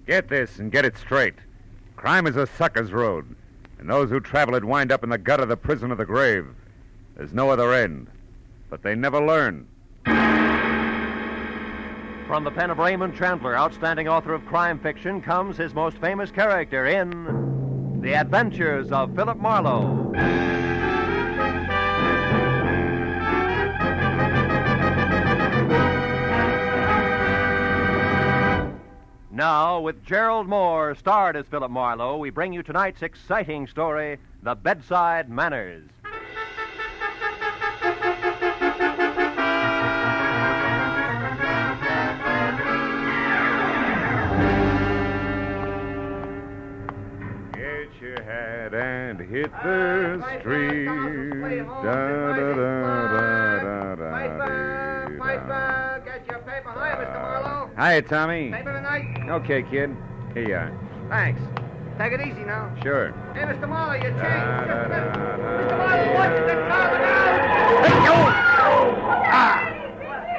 Get this and get it straight. Crime is a sucker's road, and those who travel it wind up in the gut of the prison of the grave. There's no other end, but they never learn. From the pen of Raymond Chandler, outstanding author of crime fiction, comes his most famous character in The Adventures of Philip Marlowe. Now, with Gerald Moore, starred as Philip Marlowe, we bring you tonight's exciting story, The Bedside Manners. Get your hat and hit the street. Piper, get your paper. Hiya, Mr. Marlowe. Hiya, Tommy. Paper tonight? Okay, kid. Here you are. Thanks. Take it easy now. Sure. Hey, Mr. Marlowe, your change. Mr. da, Marlowe, watch it. That car, look out!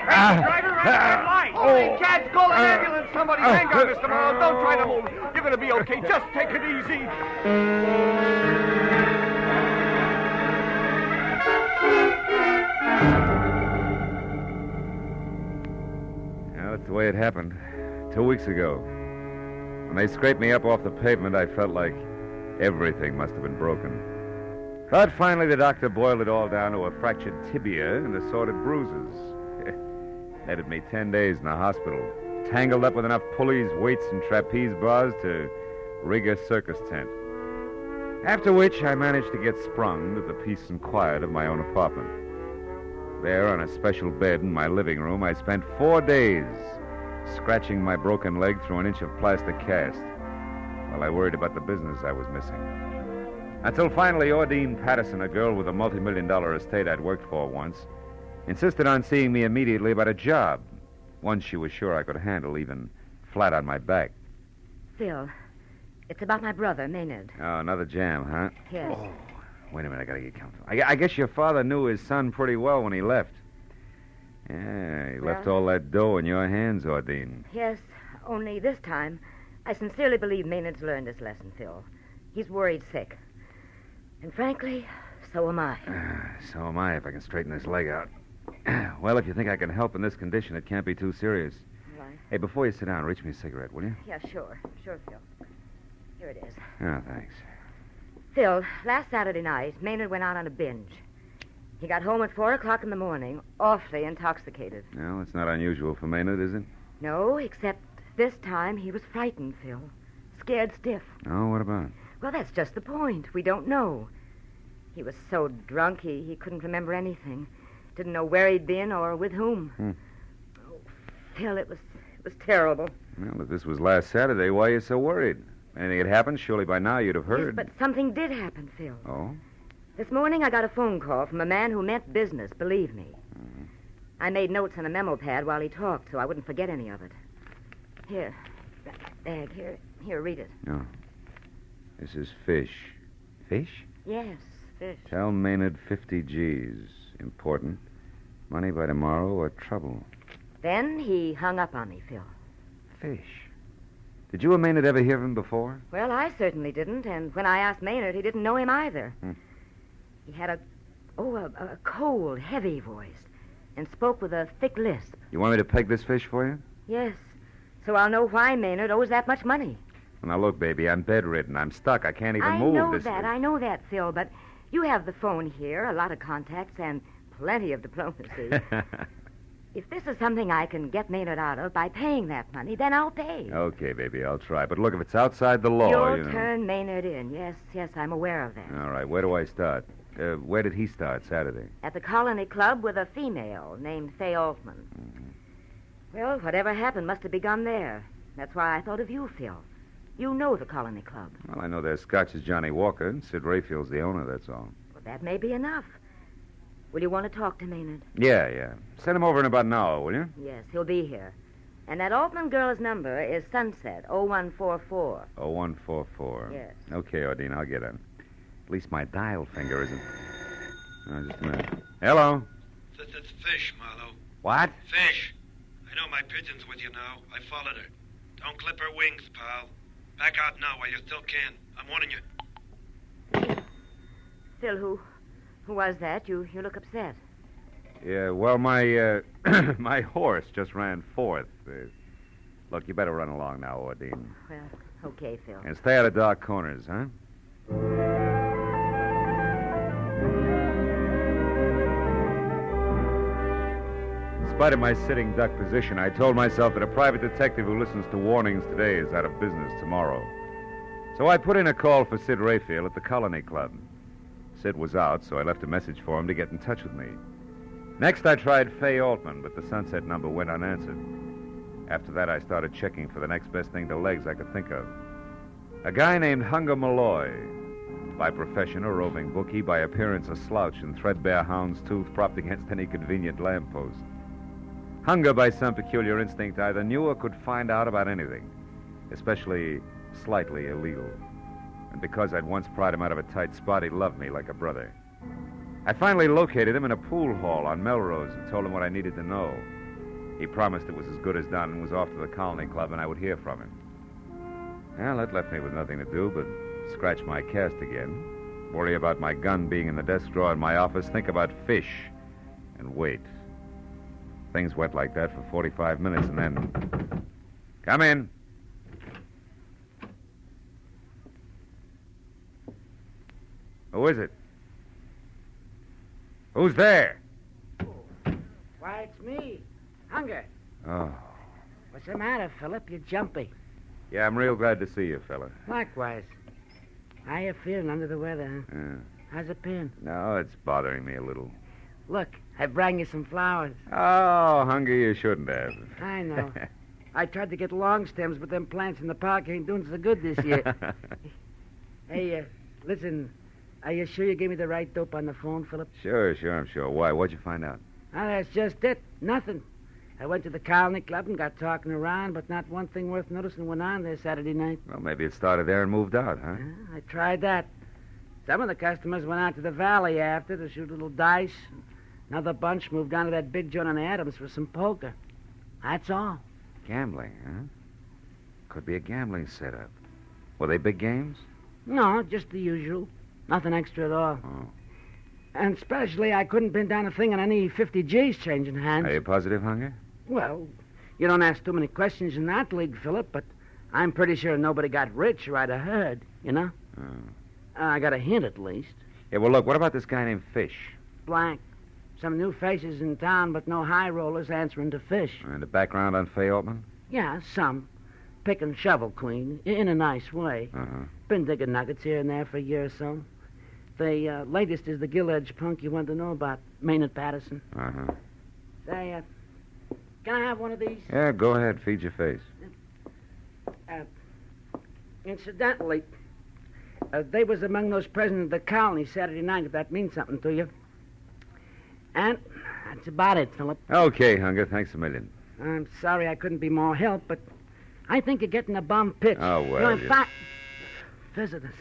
Hey, driver, red light. Holy cats, call an ambulance. Somebody hang on, Mr. Marlowe. Don't try to move. You're going to be okay. Just take it easy. That's the way it happened. 2 weeks ago. When they scraped me up off the pavement, I felt like everything must have been broken. But finally, the doctor boiled it all down to a fractured tibia and assorted bruises. Netted me 10 days in the hospital, tangled up with enough pulleys, weights, and trapeze bars to rig a circus tent. After which, I managed to get sprung to the peace and quiet of my own apartment. There, on a special bed in my living room, I spent 4 days scratching my broken leg through an inch of plastic cast while I worried about the business I was missing. Until finally, Ordine Patterson, a girl with a multi-million-dollar estate I'd worked for once, insisted on seeing me immediately about a job, one she was sure I could handle, even flat on my back. Phil, it's about my brother, Maynard. Oh, another jam, huh? Yes. Oh, wait a minute, I gotta get comfortable. I guess your father knew his son pretty well when he left. Yeah, he left all that dough in your hands, Ordine. Yes, only this time, I sincerely believe Maynard's learned his lesson, Phil. He's worried sick. And frankly, so am I. So am I, if I can straighten this leg out. Well, if you think I can help in this condition, it can't be too serious. Right. Hey, before you sit down, reach me a cigarette, will you? Yeah, sure. Sure, Phil. Here it is. Oh, thanks. Phil, last Saturday night, Maynard went out on a binge. He got home at 4 o'clock in the morning, awfully intoxicated. Well, it's not unusual for Maynard, is it? No, except this time he was frightened, Phil. Scared stiff. Oh, what about? Well, that's just the point. We don't know. He was so drunk he couldn't remember anything. Didn't know where he'd been or with whom. Oh, Phil, it was terrible. Well, if this was last Saturday, why are you so worried? Anything had happened, surely by now you'd have heard. Yes, but something did happen, Phil. Oh? This morning I got a phone call from a man who meant business, believe me. Mm-hmm. I made notes on a memo pad while he talked, so I wouldn't forget any of it. Here, that bag, here, read it. No. This is fish. Fish? Yes, fish. Tell Maynard 50 G's. Important. Money by tomorrow or trouble. Then he hung up on me, Phil. Fish. Did you and Maynard ever hear of him before? Well, I certainly didn't, and when I asked Maynard, he didn't know him either. He had a cold, heavy voice and spoke with a thick lisp. You want me to peg this fish for you? Yes, so I'll know why Maynard owes that much money. Well, now, look, baby, I'm bedridden. I'm stuck. I can't even move. I know that, Phil, but you have the phone here, a lot of contacts, and plenty of diplomacy. If this is something I can get Maynard out of by paying that money, then I'll pay. Okay, baby, I'll try. But look, if it's outside the law, You'll turn Maynard in. Yes, I'm aware of that. All right, where do I start? Where did he start Saturday? At the Colony Club with a female named Fay Altman. Mm-hmm. Well, whatever happened must have begun there. That's why I thought of you, Phil. You know the Colony Club. Well, I know their Scotch is Johnny Walker, and Sid Rayfield's the owner, that's all. Well, that may be enough. Will you want to talk to Maynard? Yeah. Send him over in about an hour, will you? Yes, he'll be here. And that Altman girl's number is Sunset, 0144. 0144. Yes. Okay, Ordine, I'll get him. At least my dial finger isn't... Oh, just a minute. Hello? That's fish, Marlowe. What? Fish. I know my pigeon's with you now. I followed her. Don't clip her wings, pal. Back out now while you still can. I'm warning you. Phil, who was that? You look upset. Yeah, well, my my horse just ran fourth. Look, you better run along now, Ordine. Well, okay, Phil. And stay out of dark corners, huh? In spite of my sitting duck position, I told myself that a private detective who listens to warnings today is out of business tomorrow. So I put in a call for Sid Rayfield at the Colony Club. Sid was out, so I left a message for him to get in touch with me. Next, I tried Fay Altman, but the Sunset number went unanswered. After that, I started checking for the next best thing to legs I could think of. A guy named Hunger Malloy. By profession, a roving bookie. By appearance, a slouch in threadbare hound's tooth propped against any convenient lamppost. Hunger, by some peculiar instinct, either knew or could find out about anything, especially slightly illegal. And because I'd once pried him out of a tight spot, he loved me like a brother. I finally located him in a pool hall on Melrose and told him what I needed to know. He promised it was as good as done and was off to the Colony Club and I would hear from him. Well, that left me with nothing to do but scratch my cast again, worry about my gun being in the desk drawer in my office, think about fish, and wait. Things went like that for 45 minutes and then... Come in. Who is it? Who's there? Why, it's me. Hunger. Oh. What's the matter, Philip? You're jumpy. Yeah, I'm real glad to see you, fella. Likewise. How you feeling under the weather, huh? Yeah. How's it been? No, it's bothering me a little. Look, I brought you some flowers. Oh, Hunger, you shouldn't have. I know. I tried to get long stems, but them plants in the park ain't doing so good this year. Hey, listen, are you sure you gave me the right dope on the phone, Philip? Sure, I'm sure. Why? What'd you find out? Oh, that's just it. Nothing. I went to the Colony Club and got talking around, but not one thing worth noticing went on there Saturday night. Well, maybe it started there and moved out, huh? I tried that. Some of the customers went out to the valley after to shoot a little dice. Another bunch moved down to that big joint on Adams for some poker. That's all. Gambling, huh? Could be a gambling setup. Were they big games? No, just the usual. Nothing extra at all. Oh. And especially, I couldn't pin down a thing on any 50 G's changing hands. Are you positive, Hunger? Well, you don't ask too many questions in that league, Philip, but I'm pretty sure nobody got rich or I'd have heard, you know? Oh. I got a hint, at least. Yeah, well, look, what about this guy named Fish? Blank. Some new faces in town, but no high rollers answering to Fish. And the background on Fay Altman? Yeah, some. Pick and shovel queen, in a nice way. Uh-huh. Been digging nuggets here and there for a year or so. The latest is the gill-edged punk you want to know about, Maynard Patterson. Uh-huh. Say, can I have one of these? Yeah, go ahead. Feed your face. Incidentally, they was among those present at the colony Saturday night, if that means something to you. And that's about it, Philip. Okay, Hunger. Thanks a million. I'm sorry I couldn't be more help, but I think you're getting a bum pitch. Oh, well, You know, in you- fact, visitors.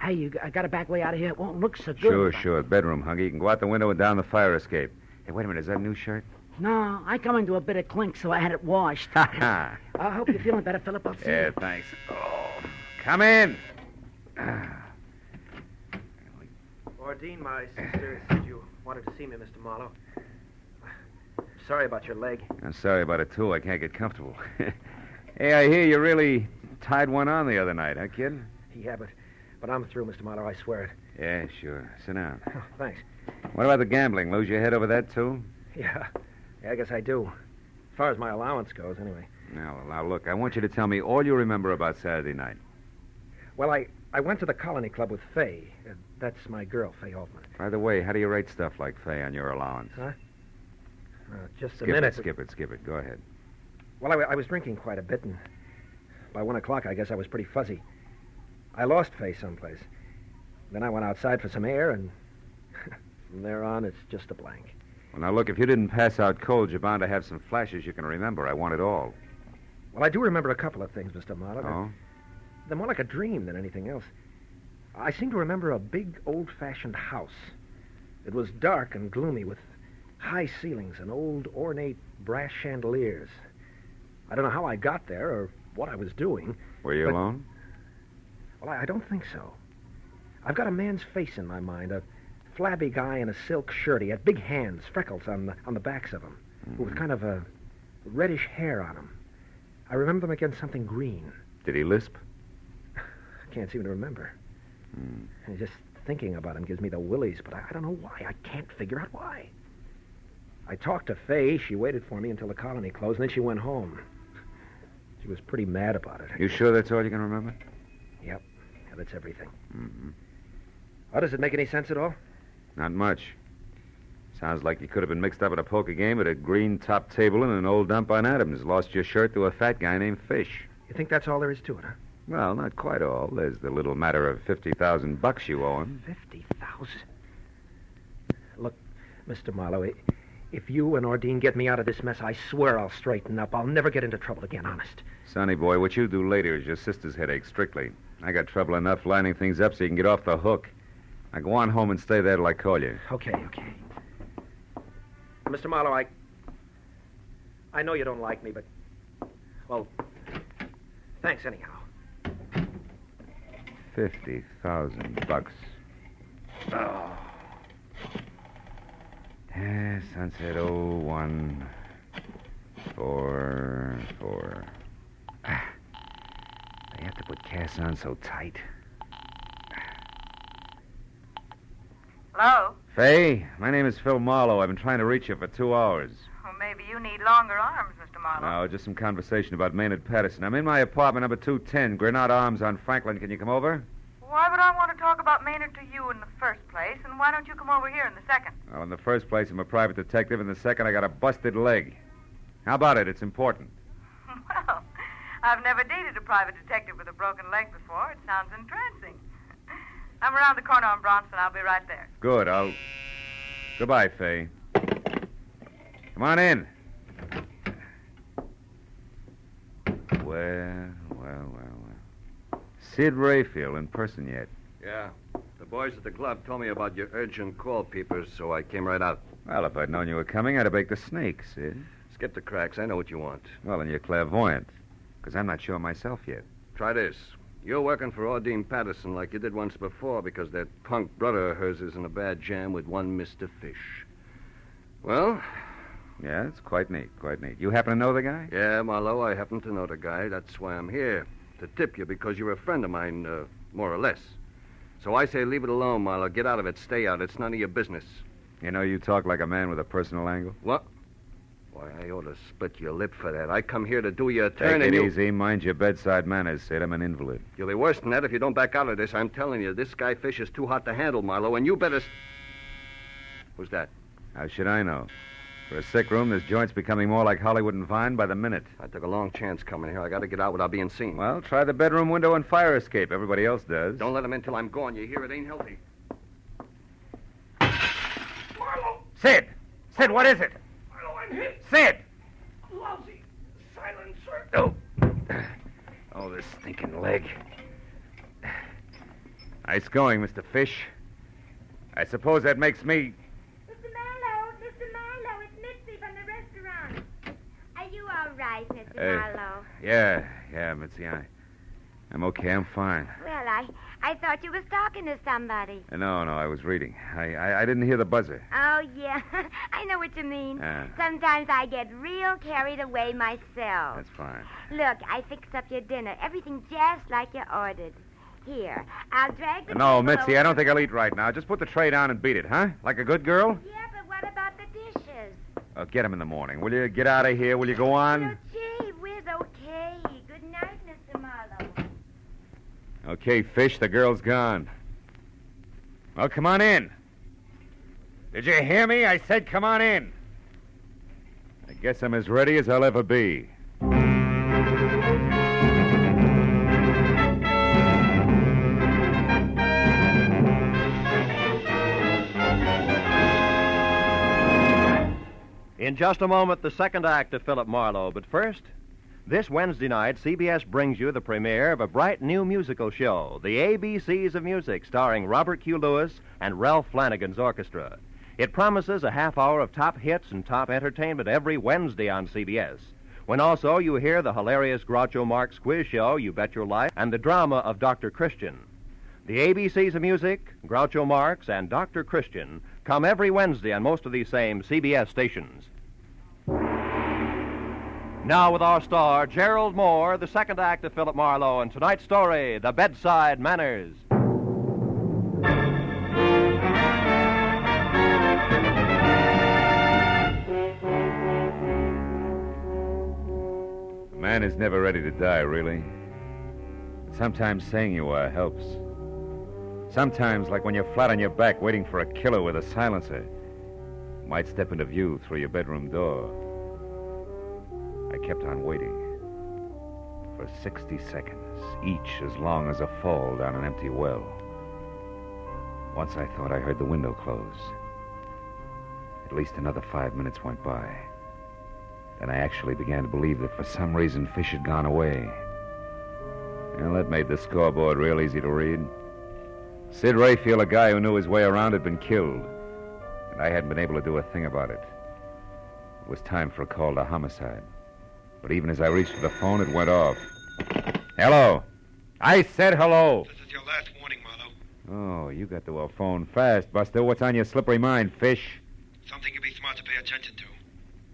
Hey, I got to back way out of here. It won't look so good. Sure. Bedroom, Hunger. You can go out the window and down the fire escape. Hey, wait a minute. Is that a new shirt? No, I come into a bit of clink, so I had it washed. Ha I hope you're feeling better, Philip. I'll see Yeah, you. thanks. Oh, come in. Ordine, my sister, said you wanted to see me, Mr. Marlowe. Sorry about your leg. I'm sorry about it, too. I can't get comfortable. Hey, I hear you really tied one on the other night, huh, kid? Yeah, but I'm through, Mr. Marlowe, I swear it. Yeah, sure. Sit down. Oh, thanks. What about the gambling? Lose your head over that, too? Yeah, I guess I do. As far as my allowance goes, anyway. Now, look, I want you to tell me all you remember about Saturday night. Well, I went to the Colony Club with Fay. That's my girl, Fay Altman. By the way, how do you rate stuff like Fay on your allowance? Huh? Just a Skip minute. it. Skip it. Go ahead. Well, I was drinking quite a bit, and by 1 o'clock, I guess I was pretty fuzzy. I lost Fay someplace. Then I went outside for some air, and from there on, it's just a blank. Well, now, look, if you didn't pass out cold, you're bound to have some flashes you can remember. I want it all. Well, I do remember a couple of things, Mr. Marlowe. Oh? They're more like a dream than anything else. I seem to remember a big, old-fashioned house. It was dark and gloomy with high ceilings and old, ornate brass chandeliers. I don't know how I got there or what I was doing. Were you alone? Well, I don't think so. I've got a man's face in my mind, a flabby guy in a silk shirt. He had big hands, freckles on the backs of him, with kind of a reddish hair on him. I remember him against something green. Did he lisp? I can't seem to remember. And just thinking about him gives me the willies, but I don't know why. I can't figure out why. I talked to Faye. She waited for me until the colony closed, and then she went home. She was pretty mad about it. You sure that's all you can remember? Yep. Yeah, that's everything. Oh, does it make any sense at all? Not much. Sounds like you could have been mixed up at a poker game at a green top table in an old dump on Adams. Lost your shirt to a fat guy named Fish. You think that's all there is to it, huh? Well, not quite all. There's the little matter of $50,000 you owe him. 50,000? Look, Mr. Marlowe, if you and Ordine get me out of this mess, I swear I'll straighten up. I'll never get into trouble again, honest. Sonny boy, what you do later is your sister's headache, strictly. I got trouble enough lining things up so you can get off the hook. Now go on home and stay there till I call you. Okay. Mr. Marlowe, I know you don't like me, but... Well, thanks anyhow. $50,000. Oh. Sunset 01 4. They have to put Cass on so tight. Hello? Faye, my name is Phil Marlowe. I've been trying to reach you for 2 hours. Well, maybe you need longer arms, Mr. Marlowe. No, just some conversation about Maynard Patterson. I'm in my apartment, number 210, Grenade Arms on Franklin. Can you come over? Why would I want to talk about Maynard to you in the first place, and why don't you come over here in the second? Well, in the first place, I'm a private detective. In the second, I got a busted leg. How about it? It's important. Well, I've never dated a private detective with a broken leg before. It sounds entrancing. I'm around the corner on Bronson. I'll be right there. Good. Goodbye, Faye. Come on in. Well. Sid Rayfield in person yet? Yeah. The boys at the club told me about your urgent call, peepers, so I came right out. Well, if I'd known you were coming, I'd have baked the snake, Sid. Skip the cracks. I know what you want. Well, then you're clairvoyant, because I'm not sure myself yet. Try this. You're working for Ordine Patterson like you did once before because that punk brother of hers is in a bad jam with one Mr. Fish. Well? Yeah, it's quite neat. You happen to know the guy? Yeah, Marlowe, I happen to know the guy. That's why I'm here. To tip you because you're a friend of mine, more or less. So I say leave it alone, Marlowe. Get out of it. Stay out. It's none of your business. You know, you talk like a man with a personal angle. What? Why, I ought to split your lip for that. I come here to do you a turn Take and it you... easy. Mind your bedside manners, Sid. I'm an invalid. You'll be worse than that if you don't back out of this. I'm telling you, this guy Fish is too hot to handle, Marlowe, and you better... Who's that? How should I know? For a sick room, this joint's becoming more like Hollywood and Vine by the minute. I took a long chance coming here. I got to get out without being seen. Well, try the bedroom window and fire escape. Everybody else does. Don't let him in till I'm gone. You hear? It ain't healthy. Marlowe! Sid! Sid, what is it? Marlowe, I'm hit. Sid! Lousy silencer. Oh, this stinking leg. Nice going, Mr. Fish. I suppose that makes me... Mr. Marlowe, it's Mitzi from the restaurant. Are you all right, Mr. Marlowe? Yeah, Mitzi, I'm okay. I'm fine. Well, I thought you was talking to somebody. No, I was reading. I didn't hear the buzzer. Oh, yeah. I know what you mean. Sometimes I get real carried away myself. That's fine. Look, I fixed up your dinner. Everything just like you ordered. Here, I'll drag the No, table Mitzi, over. I don't think I'll eat right now. Just put the tray down and beat it, huh? Like a good girl? Yeah, but what about the dishes? Get them in the morning. Will you get out of here? Will you go on? Oh, gee whiz, okay. Good night, Mr. Marlowe. Okay, Fish, the girl's gone. Well, come on in. Did you hear me? I said come on in. I guess I'm as ready as I'll ever be. In just a moment, the second act of Philip Marlowe. But first, this Wednesday night, CBS brings you the premiere of a bright new musical show, The ABCs of Music, starring Robert Q. Lewis and Ralph Flanagan's orchestra. It promises a half hour of top hits and top entertainment every Wednesday on CBS. when also you hear the hilarious Groucho Marx quiz show, You Bet Your Life, and the drama of Dr. Christian. The ABCs of music, Groucho Marx, and Dr. Christian come every Wednesday on most of these same CBS stations. Now with our star, Gerald Moore, the second act of Philip Marlowe, and tonight's story, The Bedside Manners. A man is never ready to die, really. Sometimes saying you are helps. Sometimes, like when you're flat on your back waiting for a killer with a silencer, might step into view through your bedroom door. I kept on waiting for 60 seconds, each as long as a fall down an empty well. Once I thought I heard the window close. At least another 5 minutes went by. Then I actually began to believe that for some reason Fish had gone away. Well, that made the scoreboard real easy to read. Sid Rayfield, a guy who knew his way around, had been killed, and I hadn't been able to do a thing about it. It was time for a call to homicide. But even as I reached for the phone, it went off. Hello. I said hello. This is your last warning, Marlowe. Oh, you got to a phone fast, Buster. What's on your slippery mind, Fish? Something you'd be smart to pay attention to.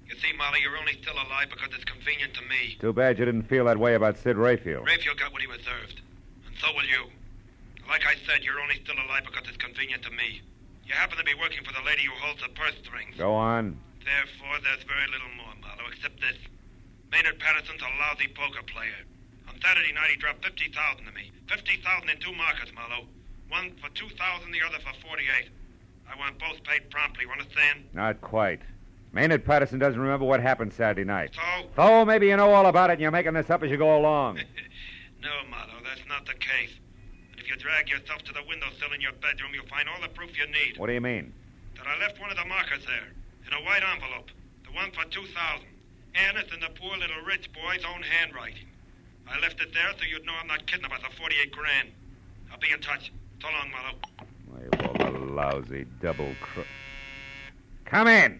You see, Marlowe, you're only still alive because it's convenient to me. Too bad you didn't feel that way about Sid Rayfield. Rayfield got what he deserved. And so will you. Like I said, you're only still alive because it's convenient to me. You happen to be working for the lady who holds the purse strings. Go on. Therefore, there's very little more, Marlowe, except this. Maynard Patterson's a lousy poker player. On Saturday night, he dropped $50,000 to me. $50,000 in two markets, Marlowe. One for $2,000, the other for $48,000. I want both paid promptly, you understand? Not quite. Maynard Patterson doesn't remember what happened Saturday night. So? Maybe you know all about it and you're making this up as you go along. No, Marlowe, that's not the case. And if you drag yourself to the windowsill in your bedroom, you'll find all the proof you need. What do you mean? That I left one of the markers there, in a white envelope. The one for $2,000. And it's in the poor little rich boy's own handwriting. I left it there so you'd know I'm not kidding about the $48,000. I'll be in touch. So long, Marlowe. Why, you all the lousy double Come in.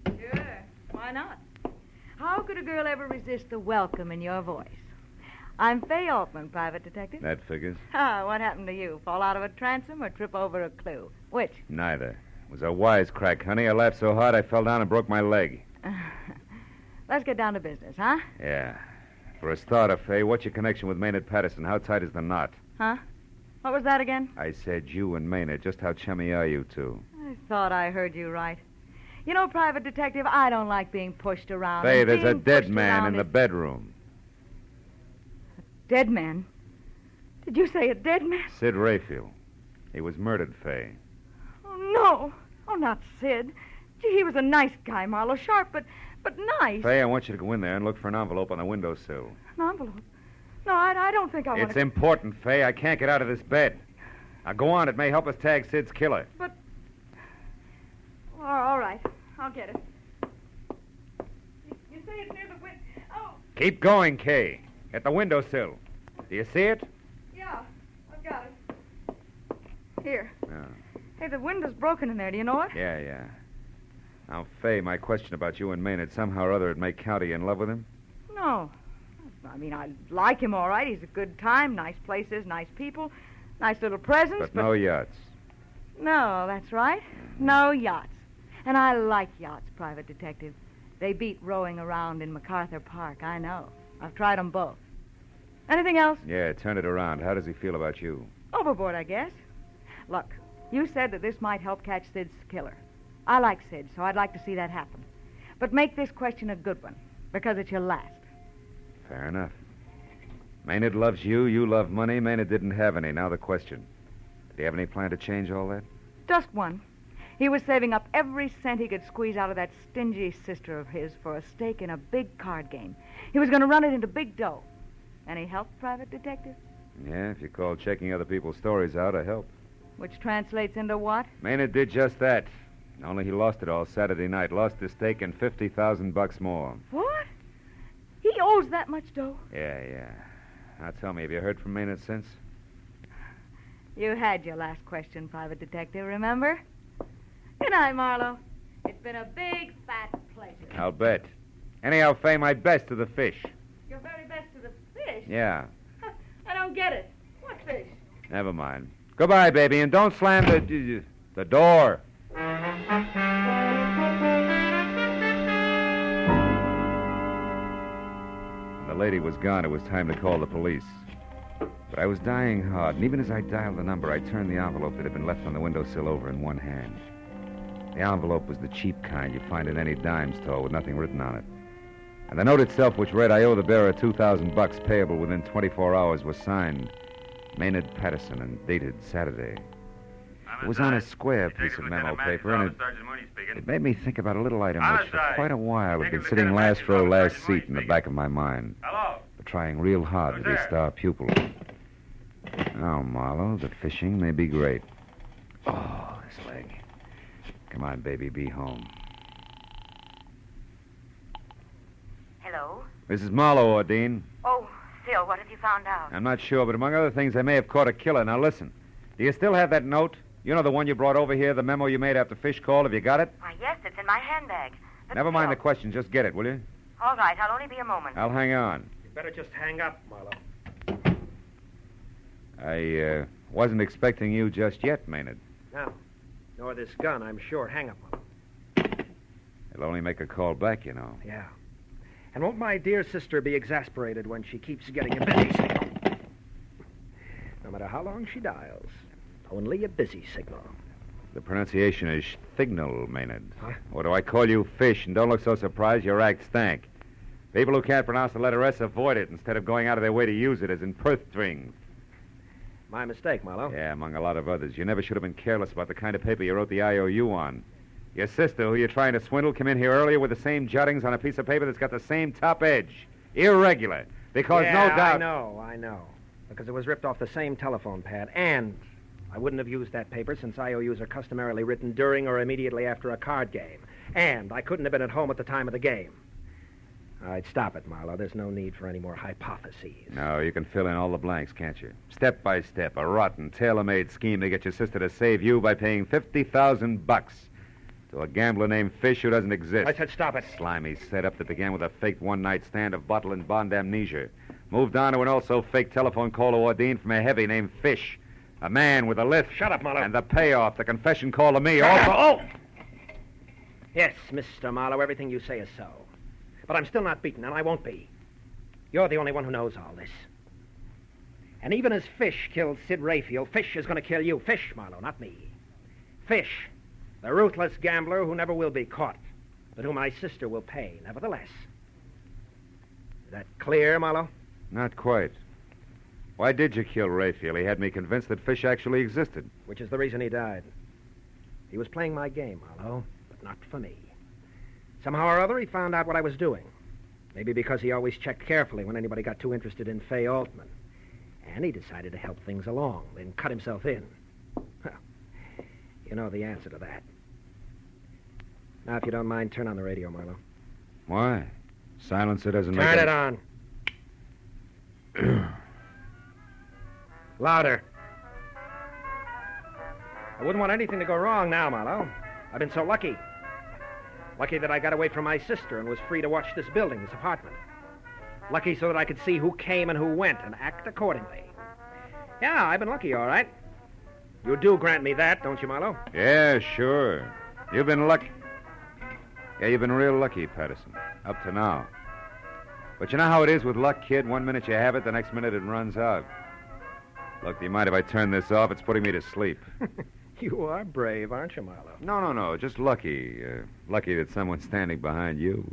Sure. Why not? How could a girl ever resist the welcome in your voice? I'm Fay Altman, private detective. That figures. What happened to you? Fall out of a transom or trip over a clue? Which? Neither. It was a wisecrack, honey. I laughed so hard I fell down and broke my leg. Let's get down to business, huh? Yeah. For a starter, Fay, what's your connection with Maynard Patterson? How tight is the knot? Huh? What was that again? I said you and Maynard. Just how chummy are you two? I thought I heard you right. You know, private detective, I don't like being pushed around. Fay, And there's a being dead pushed man around in the is- bedroom. Dead man? Did you say a dead man? Sid Rayfield. He was murdered, Fay. Oh, no. Oh, not Sid. Gee, he was a nice guy, Marlowe. Sharp, but nice. Fay, I want you to go in there and look for an envelope on the windowsill. An envelope? No, I don't think I want It's important, Fay. I can't get out of this bed. Now, go on. It may help us tag Sid's killer. But... All right. I'll get it. You say it's near the window... Oh, Keep going, Kay. At the windowsill. Do you see it? yeah. I've got it. Here. Yeah. Hey, the window's broken in there. Do you know it? Yeah. Now, Fay, my question about you and Maynard, somehow or other it may count. Are you in love with him? No. I mean, I like him all right. He's a good time, nice places, nice people, nice little presents, But no yachts. No, that's right. No yachts. And I like yachts, private detective. They beat rowing around in MacArthur Park, I know. I've tried them both. Anything else? Yeah, turn it around. How does he feel about you? Overboard, I guess. Look, you said that this might help catch Sid's killer. I like Sid, so I'd like to see that happen. But make this question a good one, because it's your last. Fair enough. Maynard loves you. You love money. Maynard didn't have any. Now the question. Did he have any plan to change all that? Just one. He was saving up every cent he could squeeze out of that stingy sister of his for a stake in a big card game. He was going to run it into big dough. Any help, private detective? Yeah, if you call checking other people's stories out a help. Which translates into what? Maynard did just that. Only he lost it all Saturday night. Lost his stake and $50,000 more. What? He owes that much dough? Yeah. Now tell me, have you heard from Maynard since? You had your last question, private detective, remember? Good night, Marlowe. It's been a big, fat pleasure. I'll bet. Anyhow, Fay, my best to the fish. Your very best to the fish? Yeah. I don't get it. What fish? Never mind. Goodbye, baby, and don't slam the door. When the lady was gone, it was time to call the police. But I was dying hard, and even as I dialed the number, I turned the envelope that had been left on the windowsill over in one hand. The envelope was the cheap kind you find in any dime store with nothing written on it. And the note itself, which read, "I owe the bearer $2,000 payable within 24 hours," was signed Maynard Patterson and dated Saturday. It was on a square piece of memo paper, and it made me think about a little item which for quite a while had been sitting last row, last seat in the back of my mind, but trying real hard to be star pupil. Now, Marlowe, the fishing may be great. Oh, this leg. Come on, baby, be home. Hello? This is Marlowe, Ordine. Oh, Phil, what have you found out? I'm not sure, but among other things, I may have caught a killer. Now, listen. Do you still have that note? You know the one you brought over here, the memo you made after Fish called? Have you got it? Why, yes, it's in my handbag. But Never mind Phil- the question. Just get it, will you? All right, I'll only be a moment. I'll hang on. You better just hang up, Marlowe. I wasn't expecting you just yet, Maynard. No. Nor this gun, I'm sure. Hang up, Marlowe. It'll only make a call back, you know. Yeah. And won't my dear sister be exasperated when she keeps getting a busy signal? No matter how long she dials, only a busy signal. The pronunciation is thignal, Maynard. Huh? Or do I call you Fish? And don't look so surprised. Your act stank. People who can't pronounce the letter S avoid it instead of going out of their way to use it as in Perth strings. My mistake, Marlowe. Yeah, among a lot of others. You never should have been careless about the kind of paper you wrote the IOU on. Your sister, who you're trying to swindle, came in here earlier with the same jottings on a piece of paper that's got the same top edge. Irregular. Because yeah, no doubt... I know. Because it was ripped off the same telephone pad. And I wouldn't have used that paper since IOUs are customarily written during or immediately after a card game. And I couldn't have been at home at the time of the game. All right, stop it, Marlowe. There's no need for any more hypotheses. No, you can fill in all the blanks, can't you? Step by step, a rotten, tailor-made scheme to get your sister to save you by paying $50,000 to a gambler named Fish who doesn't exist. I said stop it. Slimy setup that began with a fake one-night stand of bottle and bond amnesia. Moved on to an also fake telephone call to Ordine from a heavy named Fish. A man with a lift. Shut up, Marlowe. And the payoff, the confession call to me. Also, oh! Yes, Mr. Marlowe, everything you say is so. But I'm still not beaten, and I won't be. You're the only one who knows all this. And even as Fish killed Sid Rayfield, Fish is going to kill you. Fish, Marlowe, not me. Fish, the ruthless gambler who never will be caught, but whom my sister will pay, nevertheless. Is that clear, Marlowe? Not quite. Why did you kill Rayfield? He had me convinced that Fish actually existed. Which is the reason he died. He was playing my game, Marlowe, but not for me. Somehow or other, he found out what I was doing. Maybe because he always checked carefully when anybody got too interested in Fay Altman. And he decided to help things along, then cut himself in. Well, you know the answer to that. Now, if you don't mind, turn on the radio, Marlowe. Why? Silencer doesn't make Turn it on. Louder. I wouldn't want anything to go wrong now, Marlowe. I've been so lucky. Lucky that I got away from my sister and was free to watch this building, this apartment. Lucky so that I could see who came and who went and act accordingly. Yeah, I've been lucky, all right. You do grant me that, don't you, Marlowe? Yeah, sure. You've been lucky. Yeah, you've been real lucky, Patterson. Up to now. But you know how it is with luck, kid? 1 minute you have it, the next minute it runs out. Look, do you mind if I turn this off? It's putting me to sleep. You are brave, aren't you, Marlowe? No. Just lucky. Lucky that someone's standing behind you.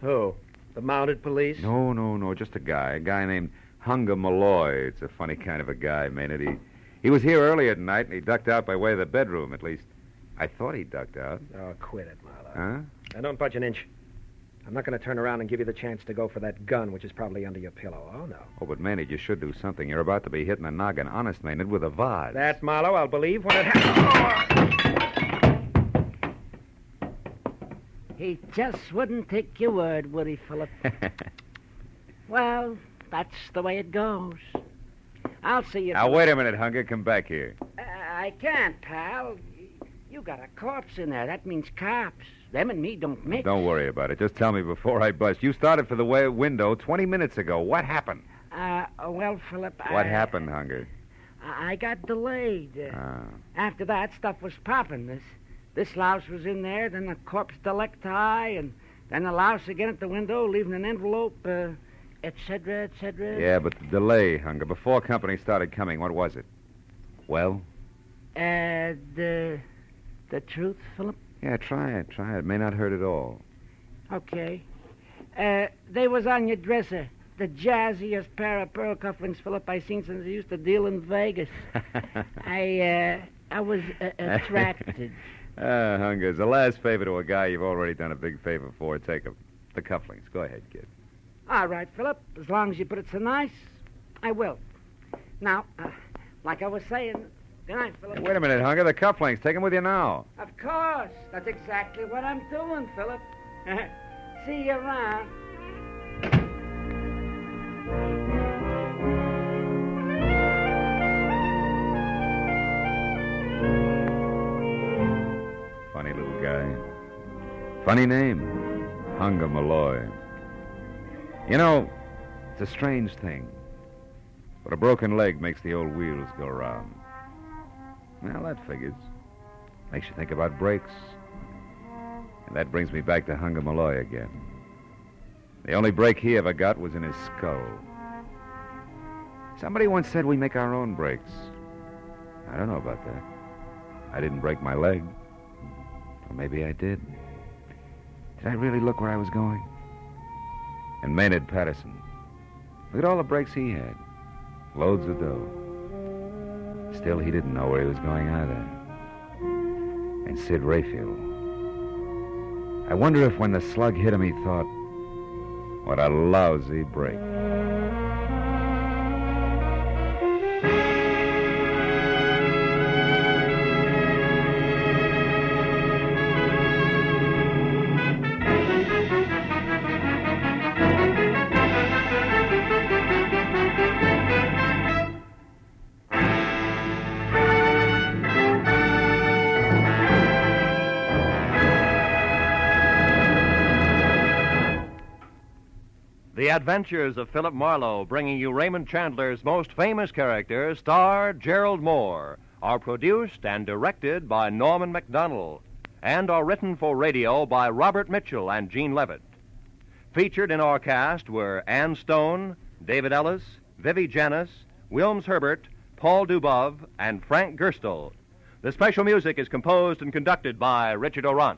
Who? The mounted police? No. Just a guy named Hunger Malloy. It's a funny kind of a guy, Maynard. He was here earlier tonight, and he ducked out by way of the bedroom, at least. I thought he ducked out. Oh, quit it, Marlowe. Huh? Now, don't budge an inch. I'm not going to turn around and give you the chance to go for that gun, which is probably under your pillow. Oh, no. Oh, but Maynard, you should do something. You're about to be hitting a noggin, honest, Maynard, with a vase. That, Marlowe, I'll believe when it happens. He just wouldn't take your word, would he, Philip? Well, that's the way it goes. I'll see you... Now, wait a minute, Hunger. Come back here. I can't, pal. You got a corpse in there. That means cops. them and me don't mix. Don't worry about it. Just tell me before I bust. You started for the window 20 minutes ago. What happened? Well, Philip, What happened, Hunger? I got delayed. Ah. After that, stuff was popping. This louse was in there, then the corpse delecti, and then the louse again at the window, leaving an envelope, et cetera, et cetera. Yeah, but the delay, Hunger. Before company started coming, what was it? Well? The truth, Philip? Yeah, try it. It may not hurt at all. Okay. They was on your dresser. The jazziest pair of pearl cufflinks, Philip, I seen since I used to deal in Vegas. I was attracted. Hunger, as the last favor to a guy you've already done a big favor for, take them. The cufflinks. Go ahead, kid. All right, Philip. As long as you put it so nice, I will. Now, like I was saying, good night, Philip. Hey, wait a minute, Hunger. The cufflinks. Take them with you now. Of course. That's exactly what I'm doing, Philip. See you around. Funny little guy. Funny name. Hunger Malloy. You know, it's a strange thing. But a broken leg makes the old wheels go round. Well, that figures. Makes you think about brakes. And that brings me back to Hunger Malloy again. The only break he ever got was in his skull. Somebody once said we make our own brakes. I don't know about that. I didn't break my leg. Or maybe I did. Did I really look where I was going? And Maynard Patterson. Look at all the brakes he had. Loads of dough. Still, he didn't know where he was going either. And Sid Rayfield. I wonder if when the slug hit him, he thought, what a lousy break. The Adventures of Philip Marlowe, bringing you Raymond Chandler's most famous character, star Gerald Moore, are produced and directed by Norman MacDonald and are written for radio by Robert Mitchell and Gene Levitt. Featured in our cast were Ann Stone, David Ellis, Vivi Janis, Wilms Herbert, Paul Dubov, and Frank Gerstle. The special music is composed and conducted by Richard Orant.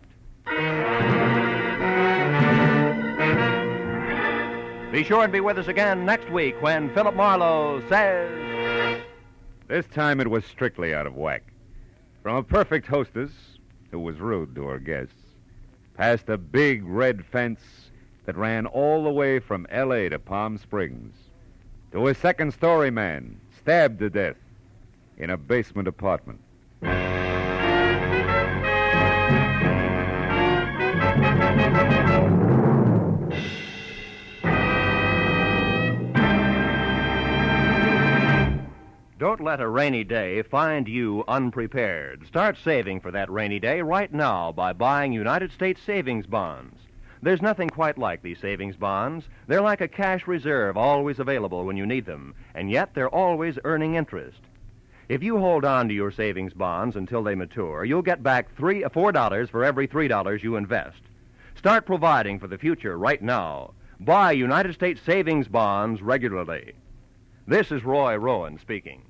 Be sure and be with us again next week when Philip Marlowe says... This time it was strictly out of whack. From a perfect hostess, who was rude to her guests, past a big red fence that ran all the way from L.A. to Palm Springs, to a second-story man stabbed to death in a basement apartment. Don't let a rainy day find you unprepared. Start saving for that rainy day right now by buying United States savings bonds. There's nothing quite like these savings bonds. They're like a cash reserve, always available when you need them, and yet they're always earning interest. If you hold on to your savings bonds until they mature, you'll get back $4 for every $3 you invest. Start providing for the future right now. Buy United States savings bonds regularly. This is Roy Rowan speaking.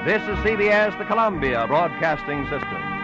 This is CBS, the Columbia Broadcasting System.